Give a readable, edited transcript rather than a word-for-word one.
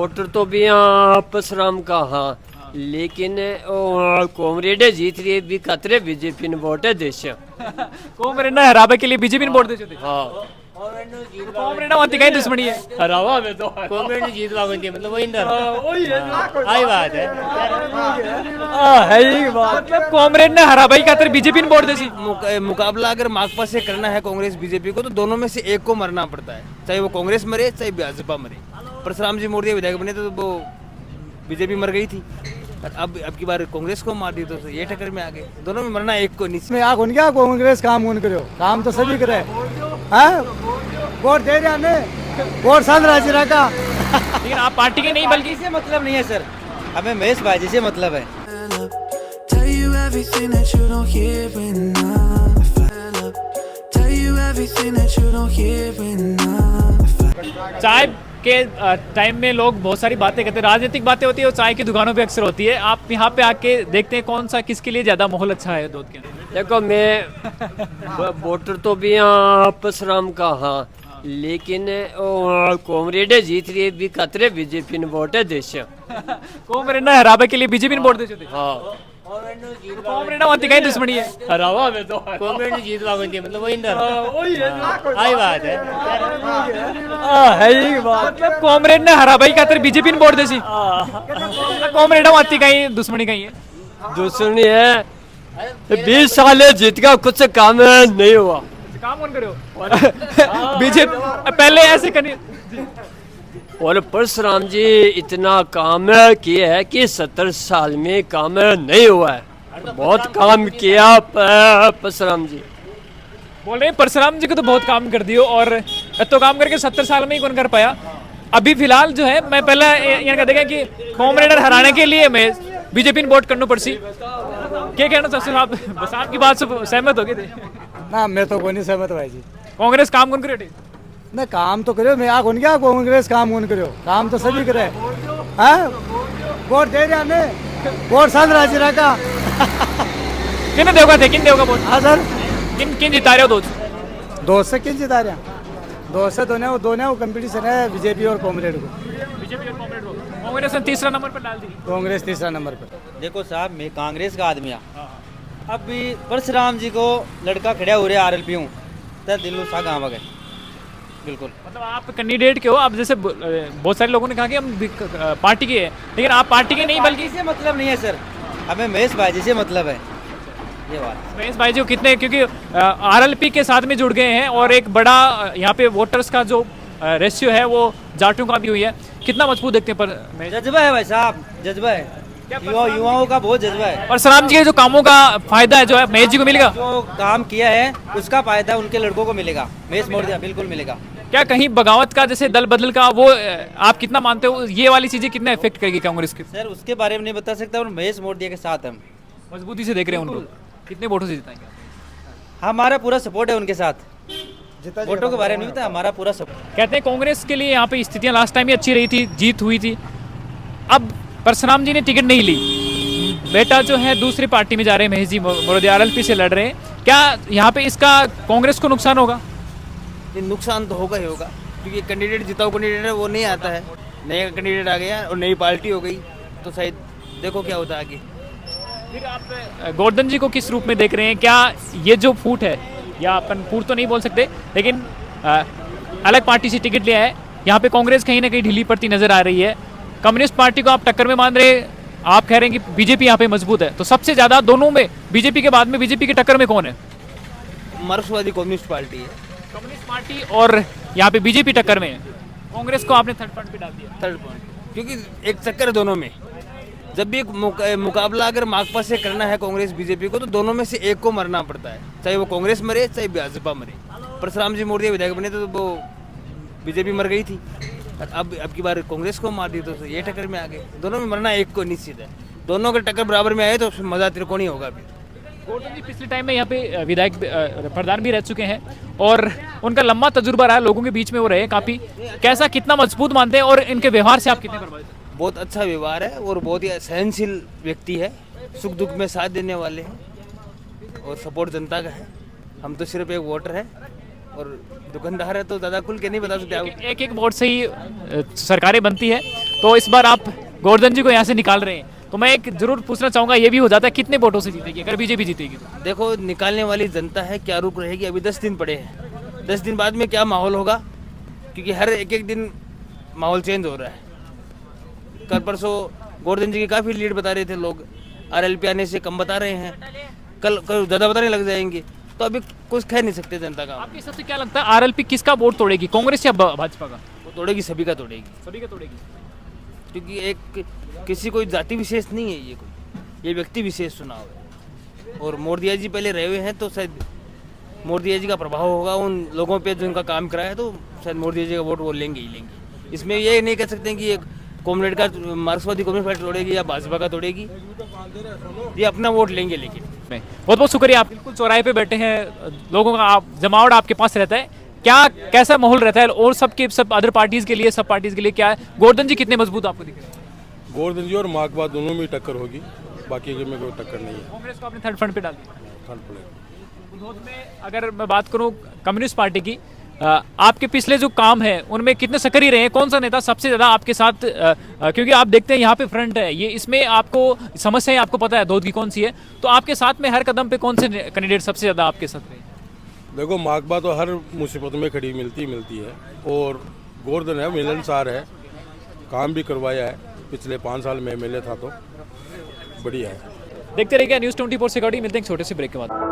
Voter तो भी यहाँ परशुराम का हाँ, लेकिन कॉमरेड जीत रही है भी खतरे बीजेपी ने वोट है देश कांग्रेस ने हरावे के लिए बीजेपी ने वोट दे चुके हाँ कांग्रेस ने कहीं दुश्मनी है हरावा में तो कॉमरेड ने जीत वागोंदी मतलब वही अंदर आई बात है है ही बात मतलब कांग्रेस ने हरावे खातिर बीजेपी ने वोट दे सी मुकाबला अगर माकपा से करना है कांग्रेस बीजेपी को तो दोनों में से एक को मरना पड़ता है, चाहे वो कांग्रेस मरे चाहे भाजपा मरे। परशुराम जी मोर्या विधायक बने तो वो बीजेपी मर गई थी, अब की बार कांग्रेस को मार दी तो ये टक्कर में आ गए। दोनों में मरना एक को नहीं। में आग क्या कांग्रेस काम कौन करो, काम तो सभी करे हैं, वोट दे रहा ने वोट सांध राजी का। लेकिन आप पार्टी के नहीं बल्कि से मतलब नहीं है सर, हमें महेश भाई से मतलब है। Tell you everything that you don't hear enough. Tell you everything that you don't hear enough. चाय के टाइम में लोग बहुत सारी बातें करते हैं, राजनीतिक बातें होती है और चाय की दुकानों पे अक्सर होती है। आप यहाँ पे आके देखते हैं कौन सा किसके लिए ज्यादा माहौल अच्छा है दूध के? देखो मैं वोटर तो भी यहाँ परशुराम का हाँ, लेकिन कॉमरेड जीत रही है भी खतरे बीजेपी ने वोट है देश कांग्रेस ने हरावे के लिए बीजेपी ने वोट दे चुके हाँ कांग्रेस ने कहीं दुश्मनी है हरावा में तो कॉमरेड ने जीत वागोंदी मतलब वही अंदर आई बात है ही बात मतलब कांग्रेस ने हरावे खातिर बीजेपी ने वोट दे सी कांग्रेस ने कहीं दुश्मनी कहीं है दुश्मनी है 20 साल जीत का कुछ काम नहीं हुआ। काम कौन करो बीजेपी पहले ऐसे करनी और परशुराम जी इतना काम किया है कि 70 साल में काम नहीं हुआ है, बहुत काम किया परशुराम जी। बोल रहे हैं परशुराम जी को तो बहुत काम कर दियो और तो काम करके 70 साल में ही कौन कर पाया। अभी फिलहाल जो है मैं पहले यहाँ का देखा कि कांग्रेस हराने के लिए मैं बीजेपी ने वोट करना पड़सी। क्या कहना चाहते आप? बस आपकी बात से सहमत हो गए थे? ना मैं तो कोई नहीं सहमत भाई जी। कांग्रेस काम कौन करे? ना काम तो करो, मैं आग क्या कांग्रेस काम कौन करो, काम तो सभी करे हैं, वोट दे रहा ने वोट सांध राजी का। किन देगा थे किन देगा वोट? हाँ सर, किन किन जिता रहे हो? दो से किन जिता रहा, दो से दोनों कंपटीशन है बीजेपी और कांग्रेस को। बीजेपी और कांग्रेस ने तीसरा नंबर पर डाल दी। कांग्रेस तीसरा नंबर पर। देखो साहब, मैं कांग्रेस का आदमी हूँ। अब भी परशुराम जी को लड़का खड़ा हो रहा RLP हूँ तो दिल सा गाँव गए बिल्कुल। मतलब आप कैंडिडेट के हो, आप जैसे बहुत सारे लोगों ने कहा कि हम पार्टी के हैं, लेकिन आप पार्टी के नहीं बल्कि से मतलब नहीं है सर, हमें महेश भाई से मतलब है ये बात। महेश भाई जी को कितने, क्योंकि RLP के साथ में जुड़ गए हैं और एक बड़ा यहाँ पे वोटर्स का जो रेशियो है वो जाटों का भी हुई है, कितना मजबूत देखते हैं पर जज्बा है भाई साहब, जज्बा है, युवाओं का बहुत जज्बा है। परशुराम जी के जो कामों का फायदा है जो है महेश जी को मिलेगा, जो काम किया है उसका फायदा उनके लड़कों को मिलेगा, महेश मोर्या बिल्कुल मिलेगा। क्या कहीं बगावत का जैसे दल बदल का वो आप कितना मानते हो, ये वाली चीजें कितना इफेक्ट करेगी कांग्रेस के? सर उसके बारे में नहीं बता सकता, और महेश मोर्या के साथ हम मजबूती से देख रहे हैं उनको, कितने वोटों से जिताएंगे? हमारा पूरा सपोर्ट है उनके साथ, वोटों के बारे में नहीं पता, हमारा पूरा सपोर्ट। कहते हैं कांग्रेस के लिए यहाँ पे स्थितियां लास्ट टाइम ही अच्छी रही थी, जीत हुई थी। अब परशुराम जी ने टिकट नहीं ली, बेटा जो है दूसरी पार्टी में जा रहे हैं, महेश जी मोर्या RLP से लड़ रहे हैं, क्या यहाँ पे इसका कांग्रेस को नुकसान होगा? नुकसान तो होगा ही होगा, क्योंकि कैंडिडेट जिताओ कैंडिडेट है वो नहीं आता है, नया कैंडिडेट आ गया और नई पार्टी हो गई तो शायद देखो क्या होता है आगे। फिर आप गोवर्धन जी को किस रूप में देख रहे हैं? क्या ये जो फूट है, या अपन फूट तो नहीं बोल सकते, लेकिन अलग पार्टी से टिकट लिया है, यहाँ पे कांग्रेस कहीं ना कहीं ढीली पड़ती नजर आ रही है, कम्युनिस्ट पार्टी को आप टक्कर में मान रहे, आप कह रहे हैं कि बीजेपी यहाँ पे मजबूत है, तो सबसे ज्यादा दोनों में बीजेपी के बाद में बीजेपी की टक्कर में कौन है? मार्क्सवादी कम्युनिस्ट पार्टी है, कम्युनिस्ट पार्टी और यहाँ पे बीजेपी टक्कर में है, कांग्रेस को आपने थर्ड पॉइंट पे डाल दिया। थर्ड पॉइंट, क्योंकि एक चक्कर है दोनों में, जब भी एक मुकाबला अगर माकपा से करना है कांग्रेस बीजेपी को तो दोनों में से एक को मरना पड़ता है, चाहे वो कांग्रेस मरे चाहे भाजपा मरे। परशुराम जी मोर्या विधायक बने तो वो बीजेपी मर गई थी, अब की बार कांग्रेस को मार दी तो ये टक्कर में आ गए। दोनों में मरना एक को निश्चित है, दोनों के टक्कर बराबर में आए तो मजा त्रिकोणीय होगा। अभी गोवर्धन जी पिछले टाइम में यहाँ पे विधायक प्रधान भी रह चुके हैं और उनका लंबा तजुर्बा रहा, लोगों के बीच में वो रहे काफी, कैसा कितना मजबूत मानते हैं और इनके व्यवहार से आप कितने प्रभावित हैं? बहुत अच्छा व्यवहार है और बहुत ही सहनशील व्यक्ति है, सुख दुख में साथ देने वाले हैं और सपोर्ट जनता का है। हम तो सिर्फ एक वोटर है और दुकानदार है तो ज़्यादा खुल के नहीं बता सकते। एक एक वोट से ही सरकारें बनती है तो इस बार आप गोवर्धन जी को यहाँ से निकाल रहे हैं, तो मैं एक जरूर पूछना चाहूंगा, ये भी हो जाता है कितने वोटों से जीतेगी अगर बीजेपी जीतेगी तो? देखो निकालने वाली जनता है, क्या रुक रहेगी। अभी 10 दिन पड़े हैं, 10 दिन बाद में क्या माहौल होगा, क्योंकि हर एक दिन माहौल चेंज हो रहा है। कल परसों गोवर्धन जी की काफ़ी लीड बता रहे थे लोग, RLP आने से कम बता रहे हैं, कल ज़्यादा बताने लग जाएंगे, तो अभी कुछ कह नहीं सकते जनता का। आपके हिसाब से क्या लगता है RLP किसका वोट तोड़ेगी, कांग्रेस या भाजपा का? वो तोड़ेगी, सभी का तोड़ेगी, सभी का तोड़ेगी। क्योंकि एक किसी कोई जाति विशेष नहीं है, ये व्यक्ति विशेष चुनाव है। और मोदी जी पहले रहे हुए हैं, तो शायद मोदी जी का प्रभाव होगा उन लोगों पे जो उनका काम कराया, तो शायद मोदी जी का वोट वो लेंगे ही लेंगे। इसमें ये नहीं कह सकते कि एक कॉमरेड का मार्क्सवादी कम्युनिस्ट पार्टी तोड़ेगी या भाजपा का तोड़ेगी, ये अपना वोट लेंगे। लेकिन बहुत बहुत शुक्रिया। आप बिल्कुल चौराहे पे बैठे हैं, लोगों का आप जमावट आपके पास रहता है, क्या कैसा माहौल रहता है और सब अदर पार्टीज के लिए, सब पार्टीज के लिए क्या है? गोवर्धन जी कितने मजबूत आपको दिख रहे हैं? गोवर्धन जी और माकपा दोनों में टक्कर होगी, बाकी में कोई टक्कर नहीं है। कांग्रेस को आपने थर्ड फ्रंट पे डाल दिया। थर्ड प्लेयर बुधौद में अगर मैं बात करूं कम्युनिस्ट पार्टी की, आपके पिछले जो काम है उनमें कितने सक्रिय रहे हैं, कौन सा नेता सबसे ज्यादा आपके साथ, क्योंकि आप देखते हैं यहाँ पे फ्रंट है, ये इसमें आपको समस्याएं आपको पता है धौध की कौन सी है, तो आपके साथ में हर कदम पे कौन से कैंडिडेट सबसे ज्यादा आपके साथ रहे? देखो माकपा तो हर मुसीबत में खड़ी मिलती है, और गोवर्धन है मिलनसार है, काम भी करवाया है, पिछले 5 साल में MLA था, तो बढ़िया है। देखते रहिएगा न्यूज़ 24 सिक्योरिटी। मिलते हैं एक छोटे से ब्रेक के बाद।